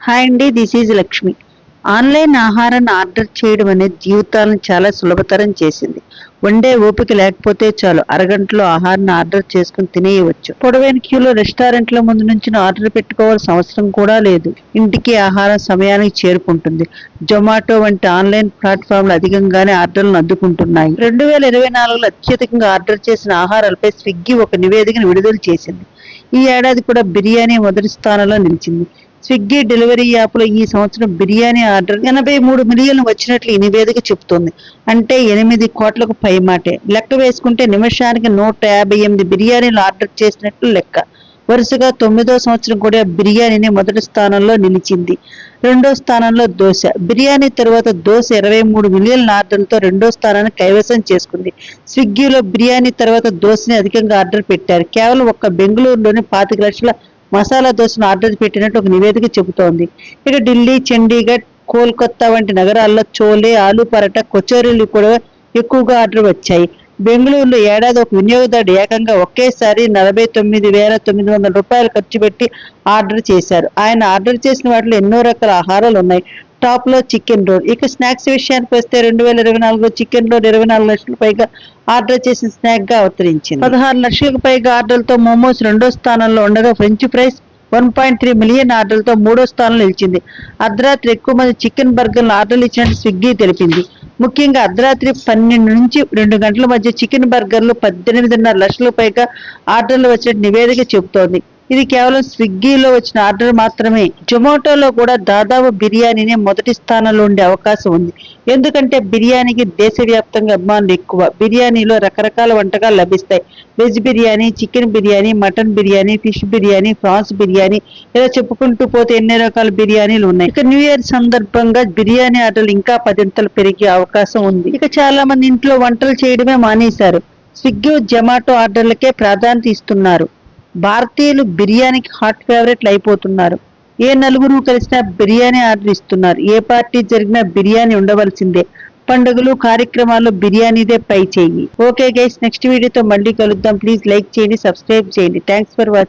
Hi అండి, this is Lakshmi. Online ఆహారాన్ని order చేయడం అనేది జీవితాలను చాలా సులభతరం చేసింది. వండే ఓపిక లేకపోతే చాలు అరగంటలో ఆహారాన్ని ఆర్డర్ చేసుకుని తినేయవచ్చు. పొడవైన క్యూలో రెస్టారెంట్ల ముందు నుంచి ఆర్డర్ పెట్టుకోవాల్సిన అవసరం కూడా లేదు. ఇంటికి ఆహారం సమయానికి చేరుకుంటుంది. జొమాటో వంటి ఆన్లైన్ ప్లాట్ఫామ్లు అధికంగానే ఆర్డర్లను అందుకుంటున్నాయి. 2024లో అత్యధికంగా ఆర్డర్ చేసిన ఆహారాలపై స్విగ్గీ ఒక నివేదికను విడుదల చేసింది. ఈ ఏడాది కూడా బిర్యానీ మొదటి స్థానంలో నిలిచింది. స్విగ్గీ డెలివరీ యాప్లో ఈ సంవత్సరం బిర్యానీ ఆర్డర్ 83 మిలియన్లు వచ్చినట్లు ఈ నివేదిక చెబుతోంది. అంటే 8 కోట్లకు పైమాటే. లెక్క వేసుకుంటే నిమిషానికి 158 బిర్యానీలు ఆర్డర్ చేసినట్లు లెక్క. వరుసగా 9వ సంవత్సరం కూడా బిర్యానీని మొదటి స్థానంలో నిలిచింది. రెండో స్థానంలో దోశ. బిర్యానీ తర్వాత దోశ 23 మిలియన్ల ఆర్డర్లతో రెండో స్థానాన్ని కైవసం చేసుకుంది. స్విగ్గీలో బిర్యానీ తర్వాత దోశని అధికంగా ఆర్డర్ పెట్టారు. కేవలం ఒక్క బెంగళూరులోని 25 లక్షల మసాలా దోశను ఆర్డర్ పెట్టినట్టు ఒక నివేదిక చెబుతోంది. ఇక ఢిల్లీ, చండీగఢ్, కోల్కతా వంటి నగరాల్లో చోలే, ఆలు పరాటా, కచోరీలు కూడా ఎక్కువగా ఆర్డర్ వచ్చాయి. బెంగళూరులో ఏడాది ఒక వినియోగదారుడు ఏకంగా ఒకేసారి 49,900 రూపాయలు ఖర్చు పెట్టి ఆర్డర్ చేశారు. ఆయన ఆర్డర్ చేసిన వాటిలో ఎన్నో రకాల ఆహారాలు ఉన్నాయి. టాప్ లో చికెన్ రోల్. ఇక స్నాక్స్ విషయానికి వస్తే 2024లో చికెన్ రోల్ 24 లక్షలకు పైగా ఆర్డర్ చేసిన స్నాక్ గా అవతరించింది. 16 లక్షలకు పైగా ఆర్డర్లతో మోమోస్ రెండో స్థానంలో ఉండగా ఫ్రెంచ్ ఫ్రైస్ 1.3 మిలియన్ ఆర్డర్లతో మూడో స్థానంలో నిలిచింది. అర్ధరాత్రి ఎక్కువ మంది చికెన్ బర్గర్లు ఆర్డర్లు ఇచ్చినట్టు స్విగ్గీ తెలిపింది. ముఖ్యంగా అర్ధరాత్రి 12 నుంచి 2 గంటల మధ్య చికెన్ బర్గర్లు 18.5 లక్షలకు పైగా ఆర్డర్లు వచ్చినట్టు నివేదిక చెబుతోంది. ఇది కేవలం స్విగ్గీలో వచ్చిన ఆర్డర్ మాత్రమే. జొమాటోలో కూడా దాదాపు బిర్యానీనే మొదటి స్థానంలో ఉండే అవకాశం ఉంది. ఎందుకంటే బిర్యానీకి దేశవ్యాప్తంగా అభిమానులు ఎక్కువ. బిర్యానీలో రకరకాల వంటకాలు లభిస్తాయి. Veg biryani, chicken biryani, mutton biryani, fish biryani, prawns biryani, ఇలా చెప్పుకుంటూ పోతే ఎన్ని రకాల బిర్యానీలు ఉన్నాయి. ఇక న్యూ ఇయర్ సందర్భంగా బిర్యానీ ఆర్డర్లు ఇంకా 10 పెరిగే అవకాశం ఉంది. ఇక చాలా మంది ఇంట్లో వంటలు చేయడమే మానేశారు. స్విగ్గీ, జొమాటో ఆర్డర్లకే ప్రాధాన్యత ఇస్తున్నారు. భారతీయులు బిర్యానీకి హాట్ ఫేవరెట్లు అయిపోతున్నారు. ఏ నలుగురు కలిసినా బిర్యానీ ఆర్డర్ ఇస్తున్నారు. ఏ పార్టీ జరిగినా బిర్యానీ ఉండవలసిందే. పండుగలు, కార్యక్రమాల్లో బిర్యానీదే పై చేయి. ఓకే గైస్, నెక్స్ట్ వీడియోతో మళ్ళీ కలుద్దాం. ప్లీజ్ లైక్ చేయండి, సబ్స్క్రైబ్ చేయండి. Thanks for watching.